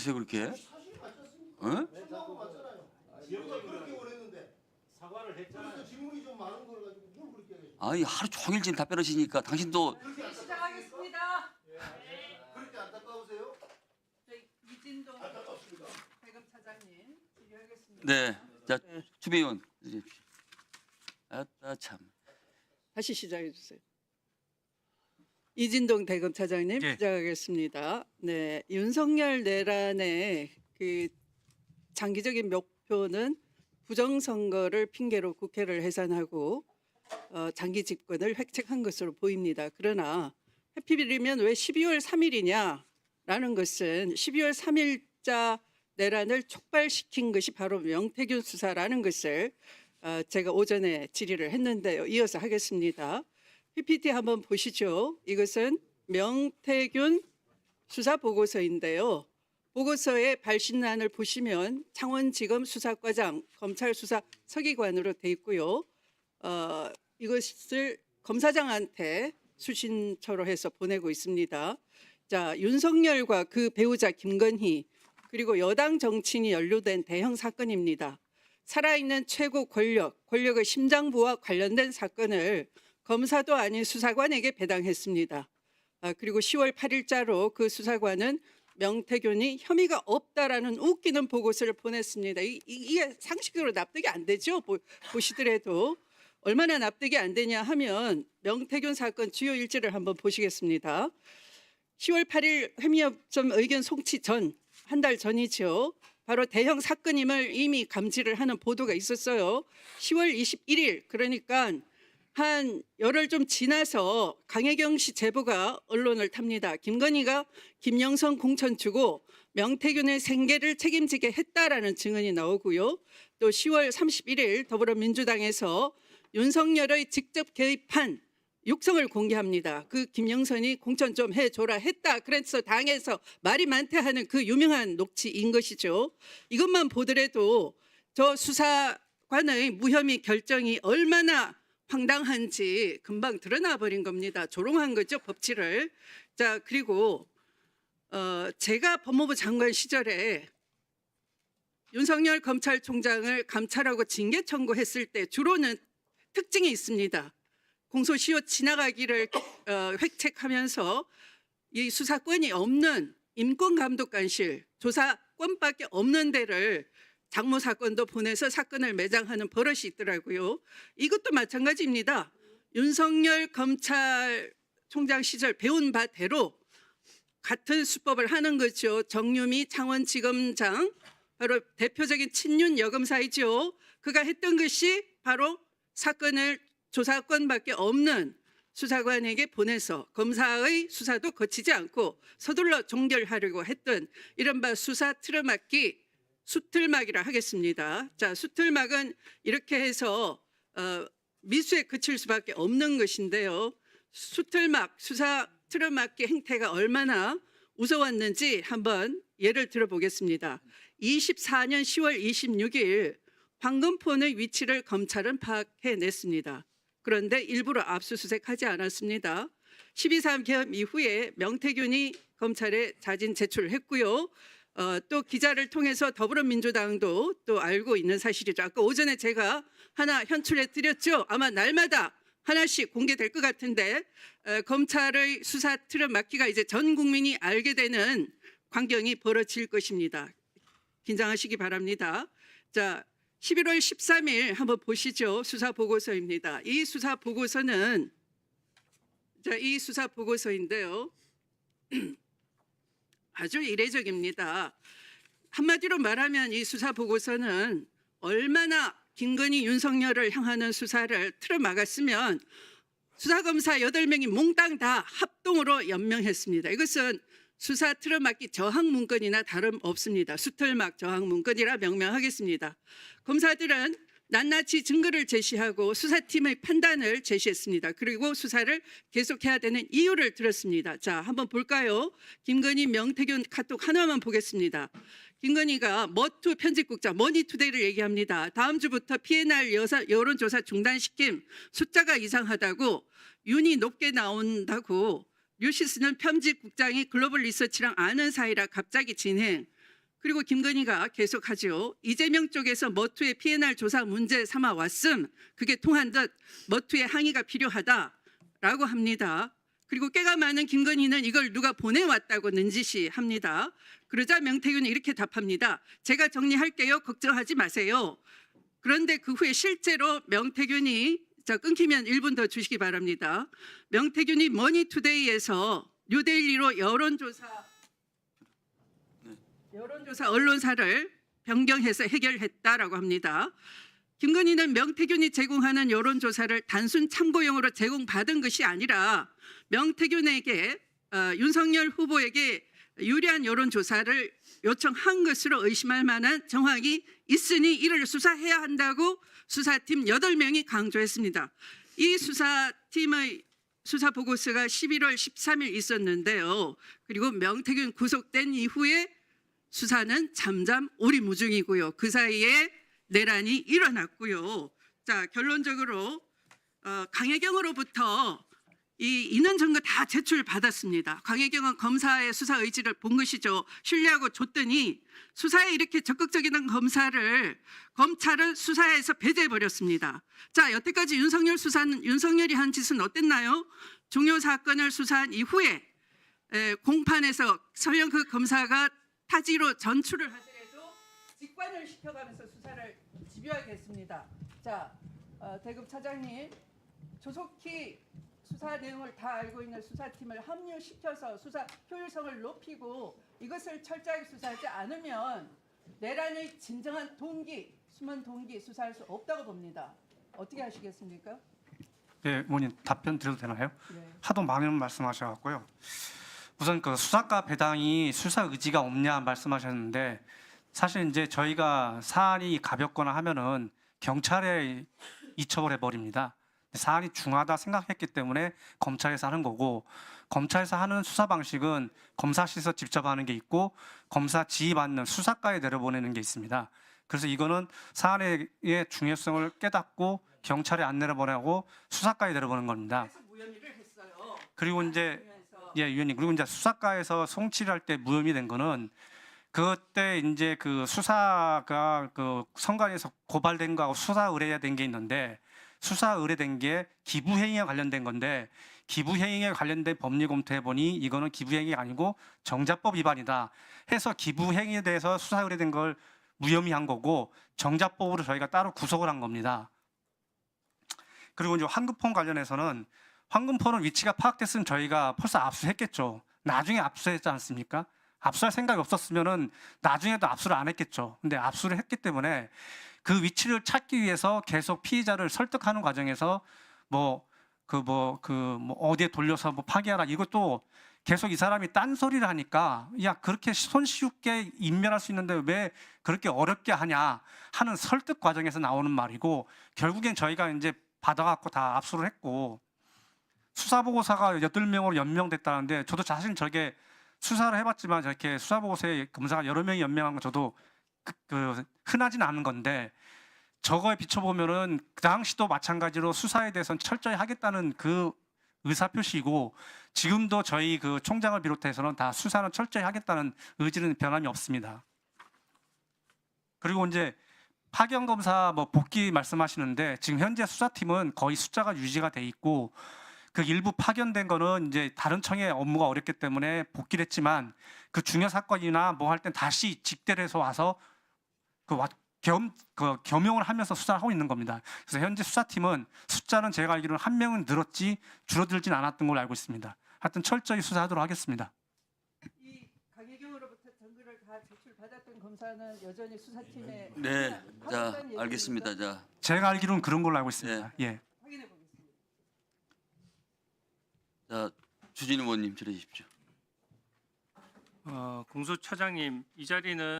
그렇게? 사실이 맞췄습니다. 어? 천하고 맞잖아요. 여기가 그렇게 오랬는데 사과를 했잖아요. 그래서 질문이 좀 많은 걸 가지고 뭘 그렇게 하겠어요? 아니 하루 종일 지금 답변하시니까 당신도 그렇게 시작하겠습니다. 그렇게 안타까우세요? 저희 이진동 안타깝습니다. 대검차장님 질의하겠습니다. 네. 자 추미애원 드립시오. 아따 참. 다시 시작해 주세요. 이진동 대검차장님 예. 시작하겠습니다. 네, 윤석열 내란의 그 장기적인 목표는 부정선거를 핑계로 국회를 해산하고 장기 집권을 획책한 것으로 보입니다. 그러나 해필이면 왜 12월 3일이냐라는 것은 12월 3일자 내란을 촉발시킨 것이 바로 명태균 수사라는 것을 제가 오전에 질의를 했는데요. 이어서 하겠습니다. PPT 한번 보시죠. 이것은 명태균 수사 보고서인데요. 보고서의 발신란을 보시면 창원지검 수사과장 검찰 수사 서기관으로 돼 있고요. 이것을 검사장한테 수신처로 해서 보내고 있습니다. 자, 윤석열과 그 배우자 김건희 그리고 여당 정치인이 연루된 대형 사건입니다. 살아있는 최고 권력의 심장부와 관련된 사건을 검사도 아닌 수사관에게 배당했습니다. 그리고 10월 8일자로 그 수사관은 명태균이 혐의가 없다라는 웃기는 보고서를 보냈습니다. 이게 상식적으로 납득이 안 되죠. 보시더라도 얼마나 납득이 안 되냐 하면 명태균 사건 주요 일지를 한번 보시겠습니다. 10월 8일 회미협점 의견 송치 전, 한 달 전이죠. 바로 대형 사건임을 이미 감지를 하는 보도가 있었어요. 10월 21일 그러니까 한 열흘 좀 지나서 강혜경 씨 제보가 언론을 탑니다. 김건희가 김영선 공천 주고 명태균의 생계를 책임지게 했다라는 증언이 나오고요. 또 10월 31일 더불어민주당에서 윤석열의 직접 개입한 육성을 공개합니다. 그 김영선이 공천 좀 해줘라 했다. 그래서 당에서 말이 많다 하는 그 유명한 녹취인 것이죠. 이것만 보더라도 저 수사관의 무혐의 결정이 얼마나 황당한지 금방 드러나 버린 겁니다. 조롱한 거죠, 법치를. 자, 그리고 제가 법무부 장관 시절에 윤석열 검찰총장을 감찰하고 징계 청구했을 때 주로는 특징이 있습니다. 공소시효 지나가기를 획책하면서 이 수사권이 없는 인권감독관실 조사권밖에 없는 데를 장모 사건도 보내서 사건을 매장하는 버릇이 있더라고요. 이것도 마찬가지입니다. 윤석열 검찰총장 시절 배운 바대로 같은 수법을 하는 거죠. 정유미 창원지검장 바로 대표적인 친윤 여검사이죠. 그가 했던 것이 바로 사건을 조사권밖에 없는 수사관에게 보내서 검사의 수사도 거치지 않고 서둘러 종결하려고 했던 이른바 수사 틀어막기 수틀막이라 하겠습니다. 자, 수틀막은 이렇게 해서 미수에 그칠 수밖에 없는 것인데요. 수틀막, 수사 틀어막기 행태가 얼마나 우스웠는지 한번 예를 들어보겠습니다. 24년 10월 26일 황금폰의 위치를 검찰은 파악해냈습니다. 그런데 일부러 압수수색하지 않았습니다. 12.3 개헌 이후에 명태균이 검찰에 자진 제출을 했고요. 또 기자를 통해서 더불어민주당도 또 알고 있는 사실이죠. 아까 오전에 제가 하나 현출해 드렸죠. 아마 날마다 하나씩 공개될 것 같은데 검찰의 수사 틀을 막기가 이제 전 국민이 알게 되는 광경이 벌어질 것입니다. 긴장하시기 바랍니다. 자, 11월 13일 한번 보시죠. 수사 보고서입니다. 이 수사 보고서는 이 수사 보고서인데요. 아주 이례적입니다. 한마디로 말하면 이 수사 보고서는 얼마나 김건희 윤석열을 향하는 수사를 틀어막았으면 수사검사 8명이 몽땅 다 합동으로 연명했습니다. 이것은 수사 틀어막기 저항문건이나 다름없습니다. 수틀막 저항문건이라 명명하겠습니다. 검사들은 낱낱이 증거를 제시하고 수사팀의 판단을 제시했습니다. 그리고 수사를 계속해야 되는 이유를 들었습니다. 자, 한번 볼까요? 김건희, 명태균 카톡 하나만 보겠습니다. 김건희가 머투 편집국장 머니투데이를 얘기합니다. 다음 주부터 PNR 여론조사 중단시킴, 숫자가 이상하다고, 윤이 높게 나온다고, 뉴시스는 편집국장이 글로벌 리서치랑 아는 사이라 갑자기 진행, 그리고 김건희가 계속하죠. 이재명 쪽에서 머투의 PNR 조사 문제 삼아 왔음. 그게 통한 듯 머투의 항의가 필요하다라고 합니다. 그리고 꽤가 많은 김건희는 이걸 누가 보내왔다고 능지시합니다. 그러자 명태균이 이렇게 답합니다. 제가 정리할게요. 걱정하지 마세요. 그런데 그 후에 실제로 명태균이 끊기면 1분 더 주시기 바랍니다. 명태균이 머니투데이에서 뉴데일리로 여론조사 언론사를 변경해서 해결했다라고 합니다. 김건희는 명태균이 제공하는 여론조사를 단순 참고용으로 제공받은 것이 아니라 명태균에게 윤석열 후보에게 유리한 여론조사를 요청한 것으로 의심할 만한 정황이 있으니 이를 수사해야 한다고 수사팀 8명이 강조했습니다. 이 수사팀의 수사 보고서가 11월 13일 있었는데요. 그리고 명태균 구속된 이후에 수사는 잠잠 오리무중이고요. 그 사이에 내란이 일어났고요. 자, 결론적으로 강혜경으로부터 이 인원 증거 다 제출받았습니다. 강혜경은 검사의 수사 의지를 본 것이죠. 신뢰하고 줬더니 수사에 이렇게 적극적인 검찰은 수사에서 배제해버렸습니다. 자, 여태까지 윤석열이 한 짓은 어땠나요? 중요 사건을 수사한 이후에 공판에서 설령 그 검사가 타지로 전출을 하더라도 직관을 시켜가면서 수사를 집요하게 했습니다. 자, 대급 차장님, 조속히 수사 내용을 다 알고 있는 수사팀을 합류시켜서 수사 효율성을 높이고 이것을 철저하게 수사하지 않으면 내란의 진정한 동기, 숨은 동기 수사할 수 없다고 봅니다. 어떻게 하시겠습니까? 네, 의원님 답변 드려도 되나요? 네. 하도 많은 말씀하셔갖고요. 우선 그 수사과 배당이 수사 의지가 없냐 말씀하셨는데 사실 이제 저희가 사안이 가볍거나 하면은 경찰에 이첩을 해버립니다. 사안이 중하다 생각했기 때문에 검찰에서 하는 거고 검찰에서 하는 수사 방식은 검사실에서 직접 하는 게 있고 검사 지휘받는 수사과에 내려보내는 게 있습니다. 그래서 이거는 사안의 중요성을 깨닫고 경찰에 안 내려보내고 수사과에 내려보는 겁니다. 그래서 무혐의를 했어요. 그리고 이제 위원님 그리고 이제 수사과에서 송치를 할 때 무혐의 된 거는 그때 이제 그 수사가 그 선관위에서 고발된 거하고 수사 의뢰된 게 있는데 수사 의뢰된 게 기부행위에 관련된 건데 기부행위에 관련된 법리 검토해 보니 이거는 기부행위가 아니고 정자법 위반이다 해서 기부행위에 대해서 수사 의뢰된 걸 무혐의한 거고 정자법으로 저희가 따로 구속을 한 겁니다. 그리고 이제 황금폰 관련해서는 황금폰은 위치가 파악됐으면 저희가 벌써 압수했겠죠. 나중에 압수했지 않습니까? 압수할 생각이 없었으면은 나중에도 압수를 안 했겠죠. 근데 압수를 했기 때문에 그 위치를 찾기 위해서 계속 피의자를 설득하는 과정에서 어디에 돌려서 파기하라 이것도 계속 이 사람이 딴소리를 하니까 야 그렇게 손쉽게 인멸할 수 있는데 왜 그렇게 어렵게 하냐 하는 설득 과정에서 나오는 말이고 결국엔 저희가 이제 받아갖고 다 압수를 했고 수사보고서가 8명으로 연명됐다는데 저도 사실 저게 수사를 해봤지만 저렇게 수사보고서에 검사가 여러 명이 연명한 건 저도 흔하진 않은 건데 저거에 비춰보면은 그 당시도 마찬가지로 수사에 대해서는 철저히 하겠다는 그 의사표시이고 지금도 저희 그 총장을 비롯해서는 다 수사는 철저히 하겠다는 의지는 변함이 없습니다. 그리고 이제 파견 검사 복귀 말씀하시는데 지금 현재 수사팀은 거의 숫자가 유지가 돼 있고 그 일부 파견된 거는 이제 다른 청의 업무가 어렵기 때문에 복귀를 했지만 그 중요 사건이나 할 땐 다시 직대를 해서 와서 겸용을 하면서 수사를 하고 있는 겁니다. 그래서 현재 수사팀은 숫자는 제가 알기로는 1명은 늘었지 줄어들진 않았던 걸로 알고 있습니다. 하여튼 철저히 수사하도록 하겠습니다. 이 강혜경으로부터 증거를 다 제출받았던 검사는 여전히 수사팀에 네, 자 알겠습니다. 자 제가 알기로는 그런 걸로 알고 있습니다. 예. 확인해 보겠습니다. 자, 주진 의원님 들어주십시오. 공수처장님, 이 자리는